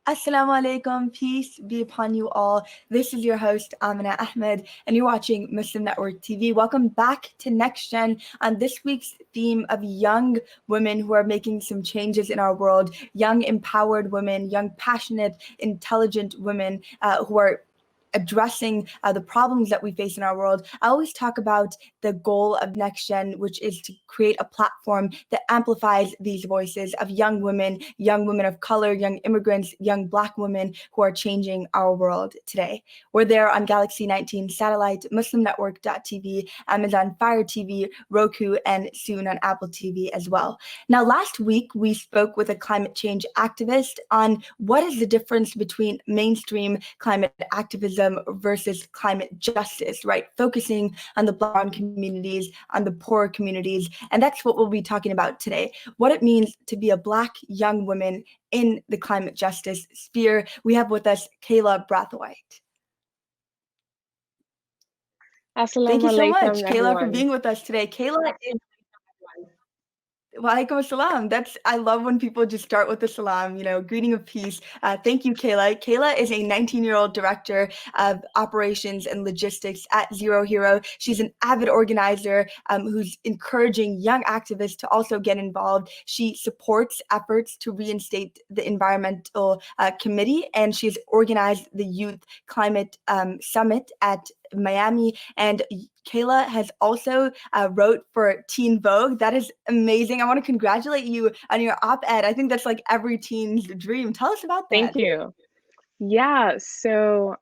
Assalamu alaikum, peace be upon you all. This is your host, Amina Ahmed, and you're watching Muslim Network TV. Welcome back to NextGen on this week's theme of young women who are making some changes in our world, young empowered women, young passionate, intelligent women who are addressing the problems that we face in our world. I always talk about the goal of NextGen, which is to create a platform that amplifies these voices of young women of color, young immigrants, young Black women who are changing our world today. We're there on Galaxy 19 satellite, MuslimNetwork.tv, Amazon Fire TV, Roku, and soon on Apple TV as well. Now, last week, we spoke with a climate change activist on what is the difference between mainstream climate activism versus climate justice, right? Focusing on the Black communities, on the poor communities. And that's what we'll be talking about today. What it means to be a Black young woman in the climate justice sphere. We have with us Kaylah Brathwaite. Thank Assalamu you so much, alaikum, Kaylah, for everyone. being with us today. Kaylah is Walaikum assalam. I love when people just start with the salam, greeting of peace. Thank you, Kaylah. Kaylah is a 19-year-old director of operations and logistics at Zero Hero. She's an avid organizer who's encouraging young activists to also get involved. She supports efforts to reinstate the environmental committee, and she's organized the Youth Climate Summit at Miami. And Kaylah has also wrote for Teen Vogue. That is amazing. I want to congratulate you on your op-ed. I think that's like every teen's dream. Tell us about Thank that. you. Yeah, so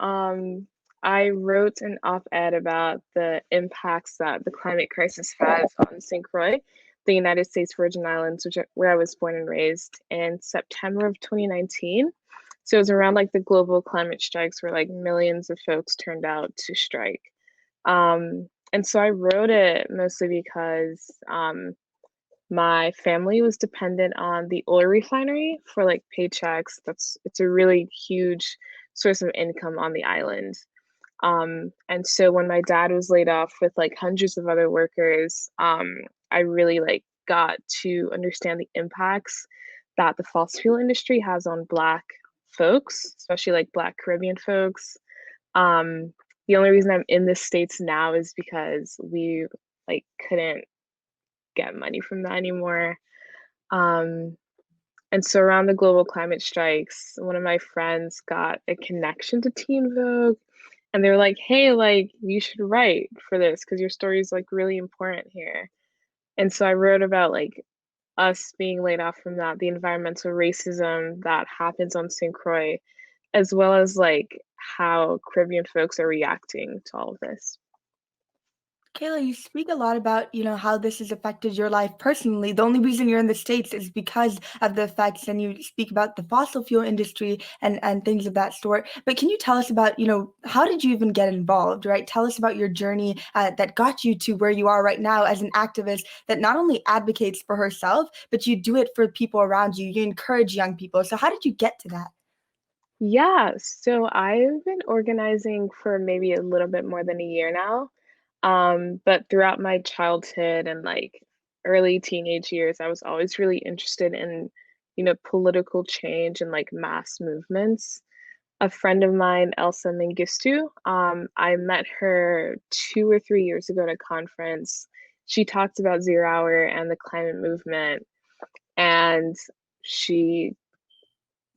I wrote an op-ed about the impacts that the climate crisis has on St. Croix, the United States Virgin Islands, where I was born and raised, in September of 2019. So it was around like the global climate strikes where like millions of folks turned out to strike. And so I wrote it mostly because my family was dependent on the oil refinery for like paychecks. It's a really huge source of income on the island. And so when my dad was laid off with like hundreds of other workers, I really like got to understand the impacts that the fossil fuel industry has on Black folks, especially like Black Caribbean folks. The only reason I'm in the States now is because we like couldn't get money from that anymore. Um, and so around the global climate strikes, one of my friends got a connection to Teen Vogue, and they were like, "Hey, like you should write for this because your story is like really important here." And so I wrote about like us being laid off from that, the environmental racism that happens on St. Croix, as well as like how Caribbean folks are reacting to all of this. Kayla, you speak a lot about, how this has affected your life personally. The only reason you're in the States is because of the effects, and you speak about the fossil fuel industry and things of that sort. But can you tell us about, how did you even get involved, right? Tell us about your journey that got you to where you are right now as an activist that not only advocates for herself, but you do it for people around you. You encourage young people. So how did you get to that? Yeah, so I've been organizing for maybe a little bit more than a year now. But throughout my childhood and like early teenage years, I was always really interested in, political change and like mass movements. A friend of mine, Elsa Mengistu, I met her 2 or 3 years ago at a conference. She talked about Zero Hour and the climate movement, and she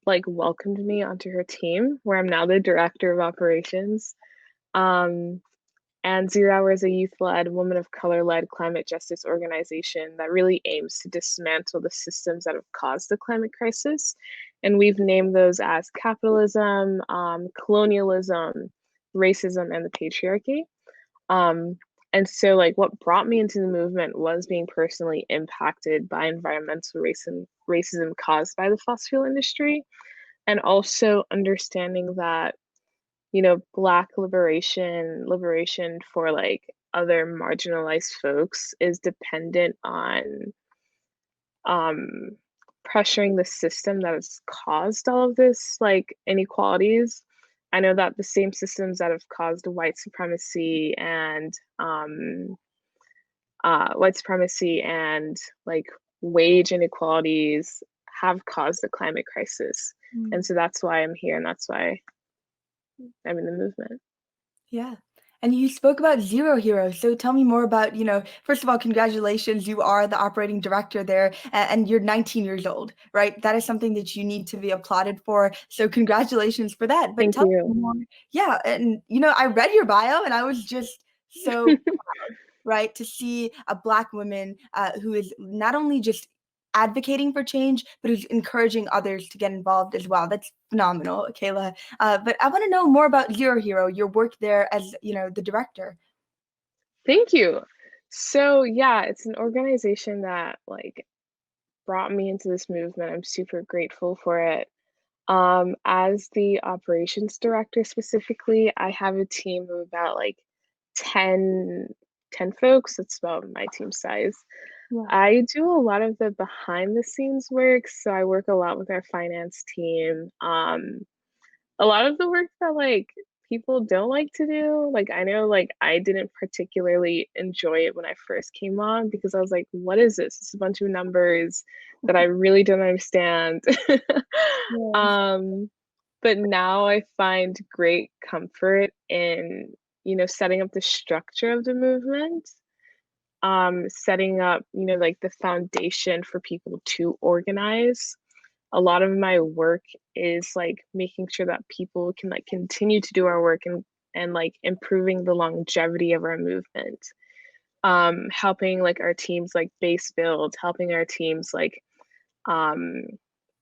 like welcomed me onto her team, where I'm now the director of operations. Um, and Zero Hour is a youth led, woman of color led climate justice organization that really aims to dismantle the systems that have caused the climate crisis. And we've named those as capitalism, colonialism, racism, and the patriarchy. Um, and so, like, what brought me into the movement was being personally impacted by environmental racism caused by the fossil fuel industry, and also understanding that Black liberation for like other marginalized folks is dependent on um pressuring the system that has caused all of this like inequalities. I know that the same systems that have caused white supremacy and like wage inequalities have caused the climate crisis. Mm. And so that's why I'm here, and that's why I'm in the movement. Yeah. And you spoke about Zero Hero. So tell me more about, first of all, congratulations. You are the operating director there and you're 19 years old, right? That is something that you need to be applauded for. So congratulations for that. But Thank tell you. me more. Yeah. And, I read your bio and I was just so proud, right? To see a Black woman who is not only just advocating for change, but who's encouraging others to get involved as well. That's phenomenal, Kayla. But I want to know more about Zero Hero, your work there as, the director. Thank you. So yeah, it's an organization that like brought me into this movement. I'm super grateful for it. As the operations director specifically, I have a team of about like 10, 10 folks. That's about my team size. Yeah. I do a lot of the behind the scenes work. So I work a lot with our finance team. A lot of the work that like people don't like to do, like I know like I didn't particularly enjoy it when I first came on because I was like, what is this? It's a bunch of numbers that I really don't understand. Yeah. um but now I find great comfort in, setting up the structure of the movement, setting up, like the foundation for people to organize. A lot of my work is like making sure that people can like continue to do our work and like improving the longevity of our movement. Helping like our teams like base build, helping our teams like um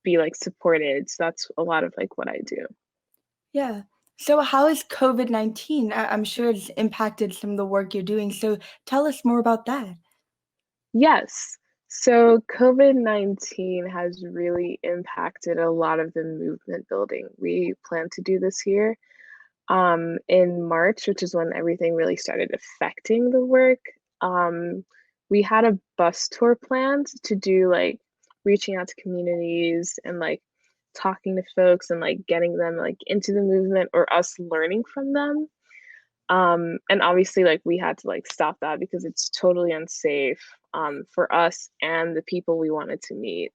be like supported. So that's a lot of like what I do. Yeah. So how is COVID-19? I'm sure it's impacted some of the work you're doing. So tell us more about that. Yes. So COVID-19 has really impacted a lot of the movement building we plan to do this year. In March, which is when everything really started affecting the work, we had a bus tour planned to do like reaching out to communities and like talking to folks and like getting them like into the movement or us learning from them. And obviously like we had to like stop that because it's totally unsafe for us and the people we wanted to meet.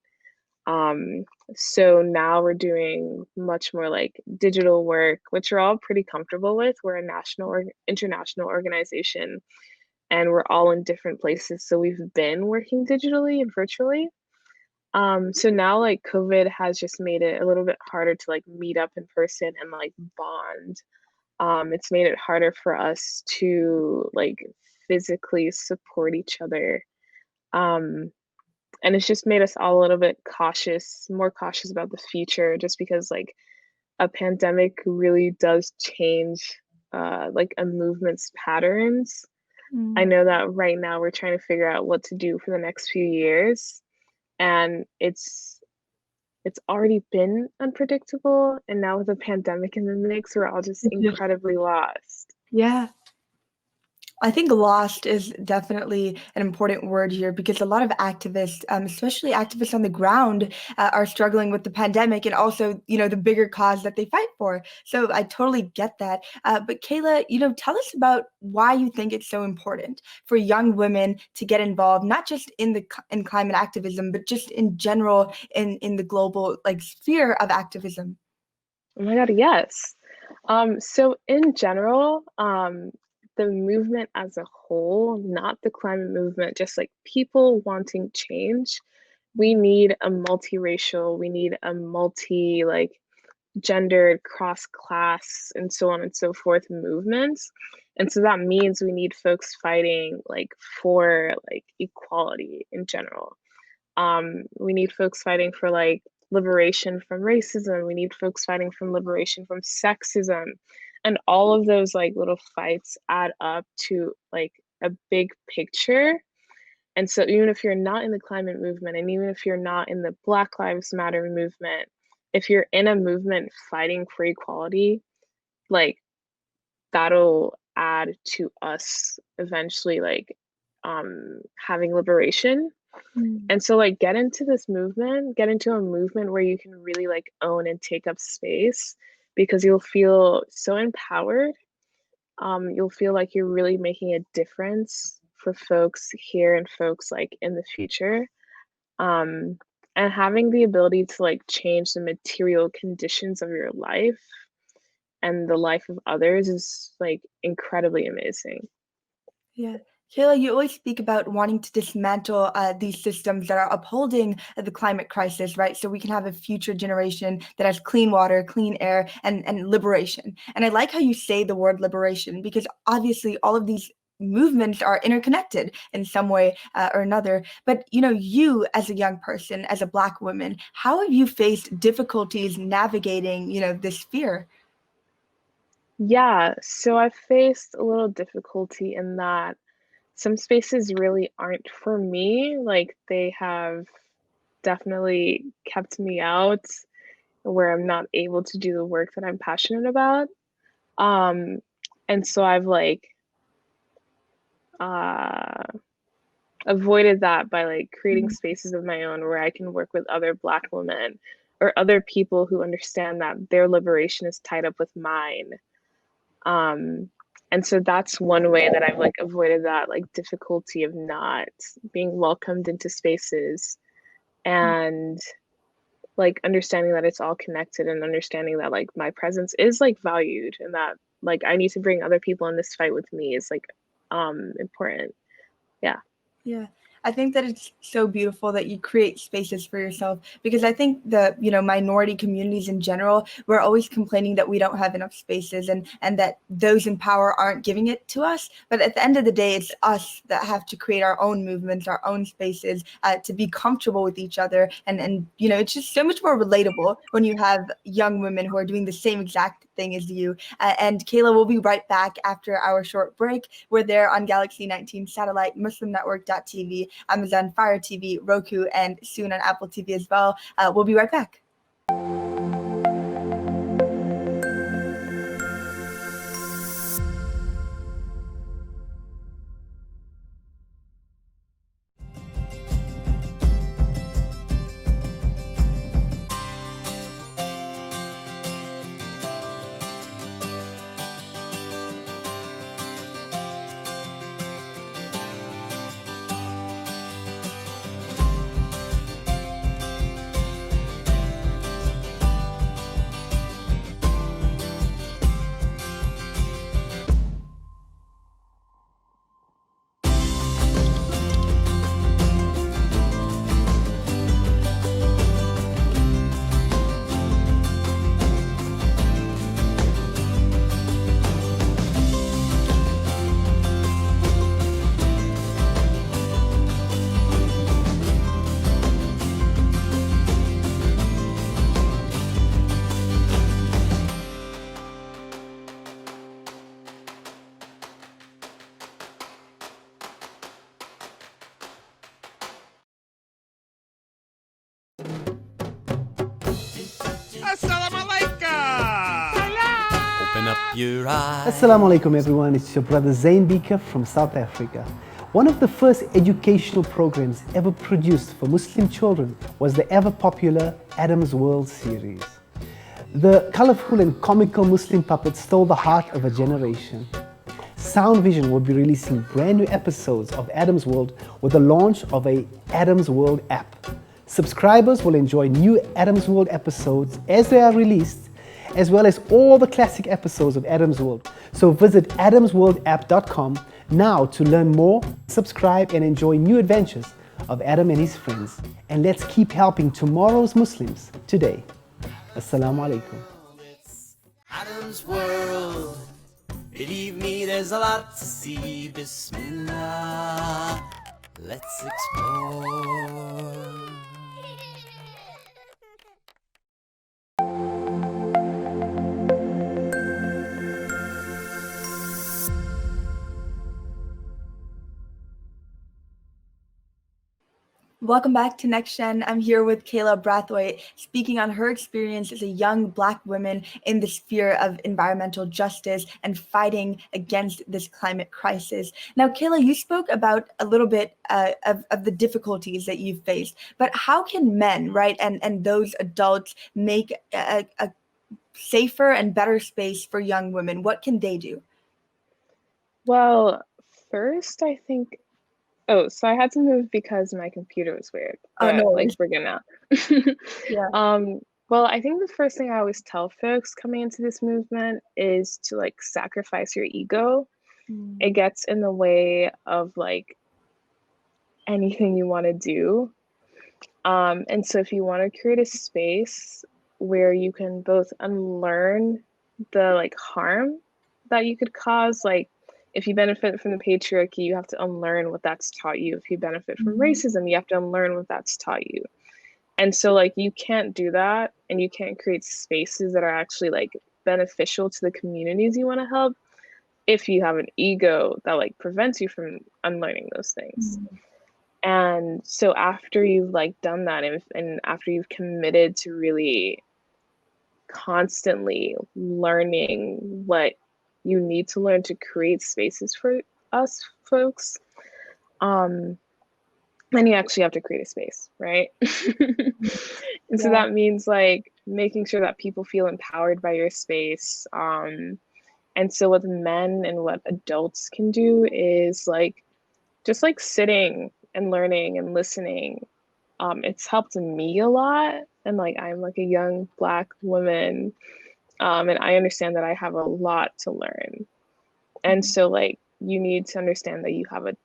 Um, so now we're doing much more like digital work, which we're all pretty comfortable with. We're a national or international organization and we're all in different places. So we've been working digitally and virtually. So now like COVID has just made it a little bit harder to like meet up in person and like bond. It's made it harder for us to like physically support each other. Um, and it's just made us all a little bit cautious, more cautious about the future, just because like a pandemic really does change like a movement's patterns. I Mm. know that right now we're trying to figure out what to do for the next few years, and it's already been unpredictable, and now with a pandemic in the mix, we're all just It's just, incredibly lost. yeah. I think lost is definitely an important word here because a lot of activists, especially activists on the ground, are struggling with the pandemic and also, the bigger cause that they fight for. So I totally get that. But Kayla, tell us about why you think it's so important for young women to get involved, not just in climate activism, but just in general in the global like sphere of activism. Oh my God, yes. So in general, the movement as a whole, not the climate movement, just like people wanting change, we need a multiracial, we need a multi like gendered, cross class, and so on and so forth movements. And so that means we need folks fighting like for like equality in general. We need folks fighting for like liberation from racism. We need folks fighting from liberation from sexism. And all of those like little fights add up to like a big picture. And so even if you're not in the climate movement and even if you're not in the Black Lives Matter movement, if you're in a movement fighting for equality, like that'll add to us eventually like having liberation. Mm. And so like get into this movement, get into a movement where you can really like own and take up space because you'll feel so empowered. You'll feel like you're really making a difference for folks here and folks like in the future. Um, and having the ability to like change the material conditions of your life and the life of others is like incredibly amazing. Yeah. Kayla, you always speak about wanting to dismantle these systems that are upholding the climate crisis, right? So we can have a future generation that has clean water, clean air, and liberation. And I like how you say the word liberation because obviously all of these movements are interconnected in some way or another. But you as a young person, as a Black woman, how have you faced difficulties navigating, this fear? Yeah, so I've faced a little difficulty in that some spaces really aren't for me. Like they have definitely kept me out where I'm not able to do the work that I'm passionate about. Um, and so I've like uh avoided that by like creating Mhm. spaces of my own where I can work with other Black women or other people who understand that their liberation is tied up with mine. Um, and so that's one way that I've like avoided that like difficulty of not being welcomed into spaces and like understanding that it's all connected and understanding that like my presence is like valued and that like I need to bring other people in this fight with me is like important. Yeah. Yeah. I think that it's so beautiful that you create spaces for yourself because I think the, minority communities in general, we're always complaining that we don't have enough spaces and that those in power aren't giving it to us. But at the end of the day, it's us that have to create our own movements, our own spaces to be comfortable with each other. And it's just so much more relatable when you have young women who are doing the same exact thing as you. And Kayla will be right back after our short break. We're there on Galaxy 19 satellite, Muslim Network.tv, Amazon Fire TV, Roku, and soon on Apple TV as well. We'll be right back. Assalamu alaikum! Open up your eyes. Assalamu alaikum everyone, it's your brother Zain Bika from South Africa. One of the first educational programs ever produced for Muslim children was the ever popular Adam's World series. The colorful and comical Muslim puppets stole the heart of a generation. Sound Vision will be releasing brand new episodes of Adam's World with the launch of a Adam's World app. Subscribers will enjoy new Adam's World episodes as they are released, as well as all the classic episodes of Adam's World. So visit adamsworldapp.com now to learn more, subscribe and enjoy new adventures of Adam and his friends. And let's keep helping tomorrow's Muslims today. Assalamu alaikum. It's Adam's world. Believe me, there's a lot to see. Bismillah. Let's explore. Welcome back to NextGen. I'm here with Kaylah Brathwaite, speaking on her experience as a young Black woman in the sphere of environmental justice and fighting against this climate crisis. Now, Kaylah, you spoke about a little bit of the difficulties that you've faced, but how can men, right, and those adults make a safer and better space for young women? What can they do? Well, first, I think Oh, so I had to move because my computer was weird, Oh, no but like worries. we're good now. Yeah. Well, I think the first thing I always tell folks coming into this movement is to like sacrifice your ego. It Mm. gets in the way of like anything you want to do. And so if you want to create a space where you can both unlearn the like harm that you could cause, like if you benefit from the patriarchy, you have to unlearn what that's taught you. If you benefit from Mhm. racism, you have to unlearn what that's taught you. And so like you can't do that and you can't create spaces that are actually like beneficial to the communities you want to help if you have an ego that like prevents you from unlearning those things. Mm. And so after you've like done that and after you've committed to really constantly learning what you need to learn to create spaces for us folks, um, then you actually have to create a space, right? And so Yeah. that means like making sure that people feel empowered by your space. And so what men and what adults can do is like just like sitting and learning and listening. It's helped me a lot. And like I'm like a young Black woman, and I understand that I have a lot to learn. And Mhm. so like you need to understand that you have a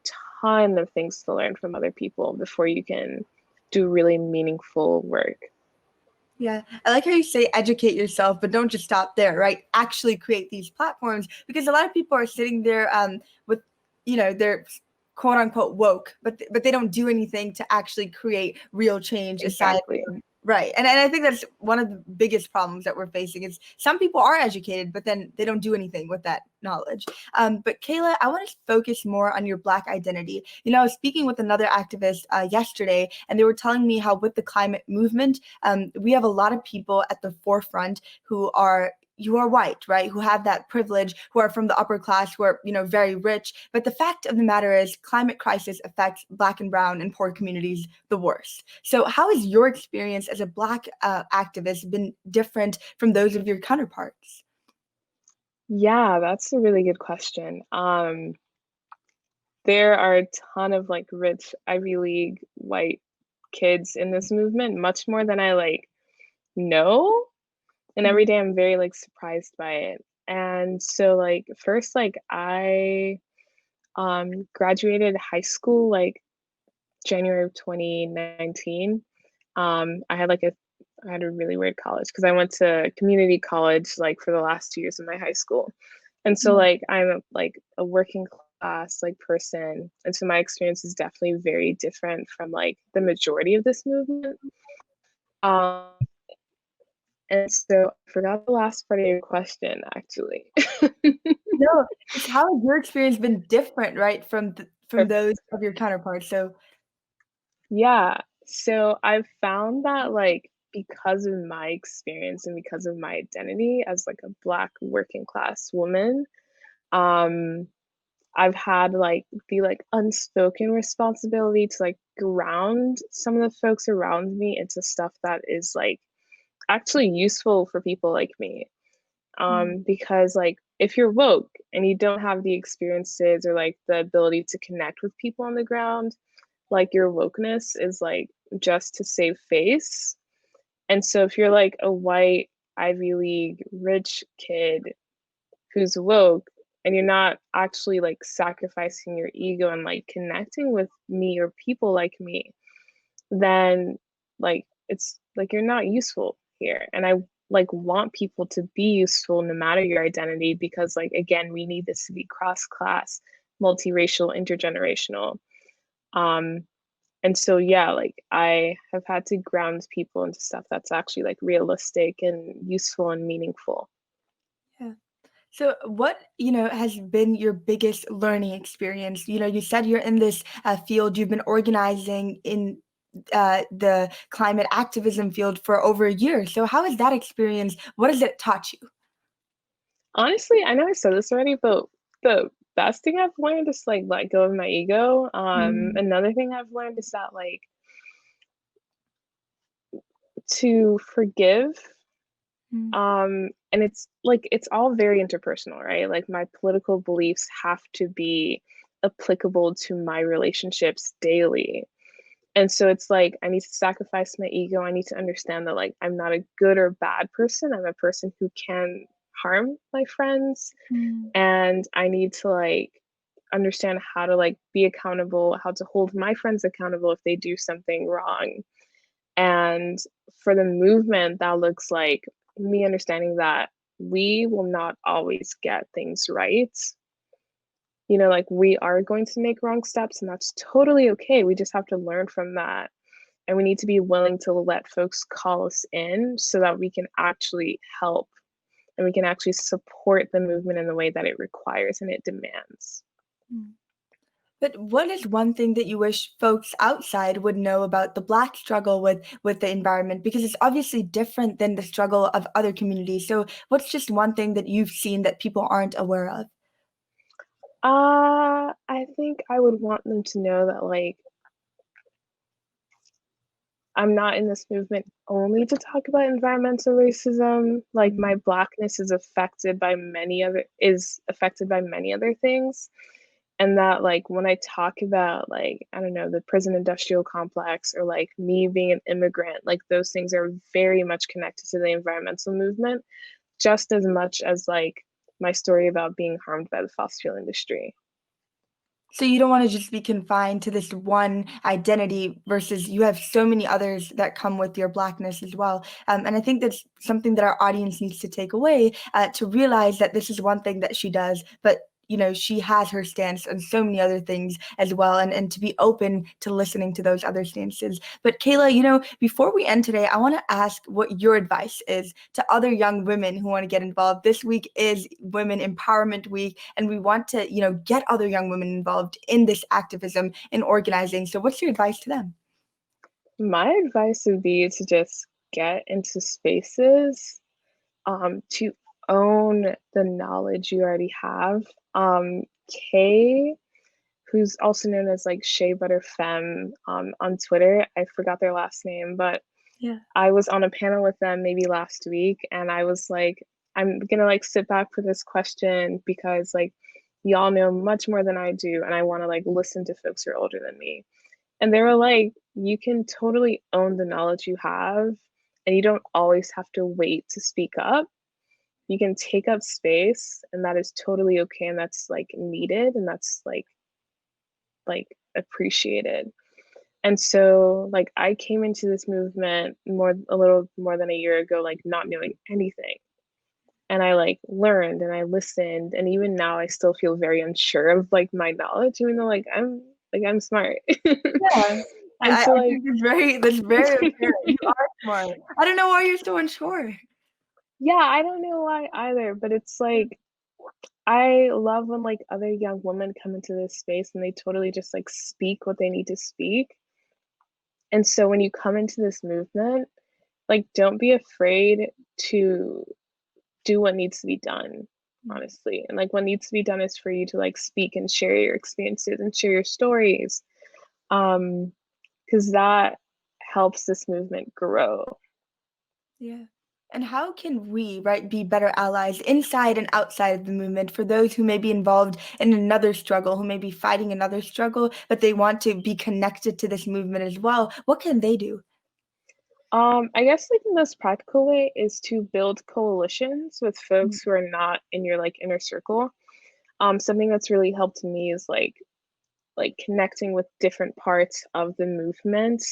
ton of things to learn from other people before you can do really meaningful work. Yeah, I like how you say educate yourself, but don't just stop there, right? Actually create these platforms because a lot of people are sitting there with, their quote unquote woke, but they don't do anything to actually create real change aside Exactly. from right. And I think that's one of the biggest problems that we're facing is some people are educated, but then they don't do anything with that knowledge. But Kayla, I want to focus more on your Black identity. I was speaking with another activist yesterday, and they were telling me how with the climate movement, we have a lot of people at the forefront who are white, right? Who have that privilege, who are from the upper class, who are, very rich. But the fact of the matter is climate crisis affects Black and brown and poor communities the worst. So how has your experience as a Black activist been different from those of your counterparts? Yeah, that's a really good question. There are a ton of like rich Ivy League white kids in this movement, much more than I like know. And every day I'm very like surprised by it. And so like first like I graduated high school like January of 2019. I had like I had a really weird college because I went to community college like for the last 2 years of my high school. And so like I'm like a working class like person. And so my experience is definitely very different from like the majority of this movement. Um, and so I forgot the last part of your question actually. No, it's how has your experience been different, right, from Perfect. those of your counterparts? So, Yeah. So I've found that like because of my experience and because of my identity as like a Black working class woman, um, I've had like the like unspoken responsibility to like ground some of the folks around me into stuff that is like actually useful for people like me. mm, Because like if you're woke and you don't have the experiences or like the ability to connect with people on the ground, like your wokeness is like just to save face. And so if you're like a white Ivy League rich kid who's woke and you're not actually like sacrificing your ego and like connecting with me or people like me, then like it's like you're not useful here. And I like want people to be useful no matter your identity because like again, we need this to be cross class, multiracial, intergenerational. Um and so yeah, like I have had to ground people into stuff that's actually like realistic and useful and meaningful. yeah. So what, has been your biggest learning experience? You said you're in this field, you've been organizing in the climate activism field for over a year. So how has that experience, what has it taught you? Honestly, I know I said this already, but the best thing I've learned is like let go of my ego. Mm, Another thing I've learned is that like to forgive. mm, And it's like it's all very interpersonal, right? Like my political beliefs have to be applicable to my relationships daily. And so it's like I need to sacrifice my ego. I need to understand that like I'm not a good or bad person. I'm a person who can harm my friends. And I need to like understand how to like be accountable, how to hold my friends accountable if they do something wrong. And for the movement, that looks like me understanding that we will not always get things right. You know, like we are going to make wrong steps, and that's totally okay. We just have to learn from that. And we need to be willing to let folks call us in so that we can actually help and we can actually support the movement in the way that it requires and it demands. But what is one thing that you wish folks outside would know about the Black struggle with the environment? Because it's obviously different than the struggle of other communities. So what's just one thing that you've seen that people aren't aware of? I think I would want them to know that like I'm not in this movement only to talk about environmental racism. Like my Blackness is affected by many other things. And that like when I talk about like, I don't know, the prison industrial complex or like me being an immigrant, like those things are very much connected to the environmental movement, just as much as like my story about being harmed by the fossil fuel industry. So you don't want to just be confined to this one identity versus you have so many others that come with your Blackness as well. And I think that's something that our audience needs to take away to realize that this is one thing that she does, but you know, she has her stance on so many other things as well, and to be open to listening to those other stances. But Kaylah, you know, before we end today, I want to ask what your advice is to other young women who want to get involved. This week is Women Empowerment Week, and we want to, you know, get other young women involved in this activism and organizing. So what's your advice to them? My advice would be to just get into spaces, to own the knowledge you already have. Kay, who's also known as like Shea Butter Femme on Twitter, I forgot their last name, but Yeah. I was on a panel with them maybe last week, and I was like, I'm gonna like sit back for this question because like y'all know much more than I do, and I want to like listen to folks who are older than me. And they were like, you can totally own the knowledge you have, and you don't always have to wait to speak up. You can take up space, and that is totally okay, and that's like needed, and that's like appreciated. And so like I came into this movement a little more than a year ago, like not knowing anything. And I like learned and I listened, and even now I still feel very unsure of like my knowledge, even though like I'm smart. Yeah. And I so like think that's very apparent. You are smart. I don't know why you're so unsure. yeah, I don't know why either, but it's like I love when like other young women come into this space and they totally just like speak what they need to speak. And so when you come into this movement, like don't be afraid to do what needs to be done, honestly. And like what needs to be done is for you to like speak and share your experiences and share your stories. Because that helps this movement grow. Yeah. And how can we, right, be better allies inside and outside of the movement for those who may be involved in another struggle, who may be fighting another struggle, but they want to be connected to this movement as well? What can they do? I guess like the most practical way is to build coalitions with folks who are not in your like inner circle. Something that's really helped me is like connecting with different parts of the movement,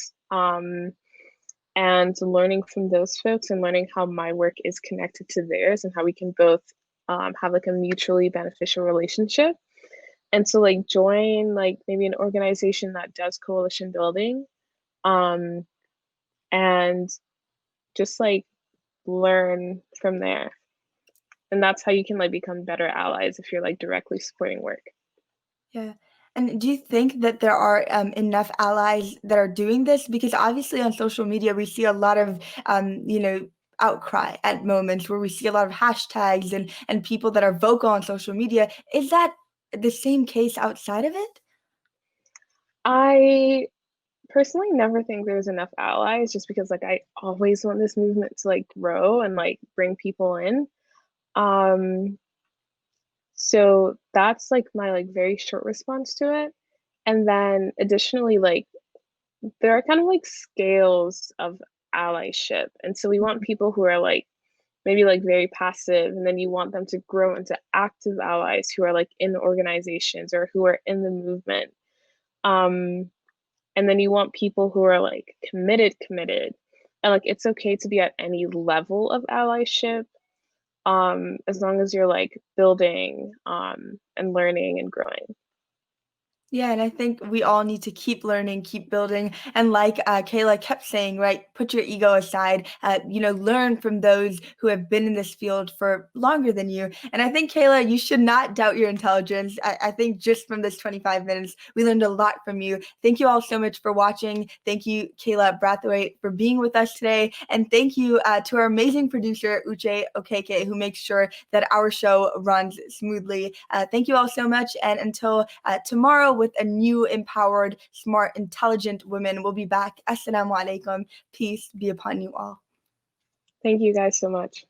and learning from those folks and learning how my work is connected to theirs and how we can both have like a mutually beneficial relationship. And so like join like maybe an organization that does coalition building, um, and just like learn from there. And that's how you can like become better allies if you're like directly supporting work. Yeah. And do you think that there are enough allies that are doing this? Because obviously on social media, we see a lot of, you know, outcry at moments where we see a lot of hashtags and people that are vocal on social media. Is that the same case outside of it? I personally never think there's enough allies just because like I always want this movement to like grow and like bring people in. Um So that's like my like very short response to it. And then additionally, like there are kind of like scales of allyship. And so we want people who are like maybe like very passive, and then you want them to grow into active allies who are like in organizations or who are in the movement. Um, and then you want people who are like committed. And like it's okay to be at any level of allyship, as long as you're like building and learning and growing. Yeah, and I think we all need to keep learning, keep building, and like Kaylah kept saying, right, put your ego aside, learn from those who have been in this field for longer than you. And I think, Kaylah, you should not doubt your intelligence. I think just from this 25 minutes, we learned a lot from you. Thank you all so much for watching. Thank you, Kaylah Brathwaite, for being with us today. And thank you to our amazing producer, Uche Okeke, who makes sure that our show runs smoothly. Thank you all so much. And until tomorrow, with a new, empowered, smart, intelligent woman. We'll be back. Assalamu alaikum. Peace be upon you all. Thank you guys so much.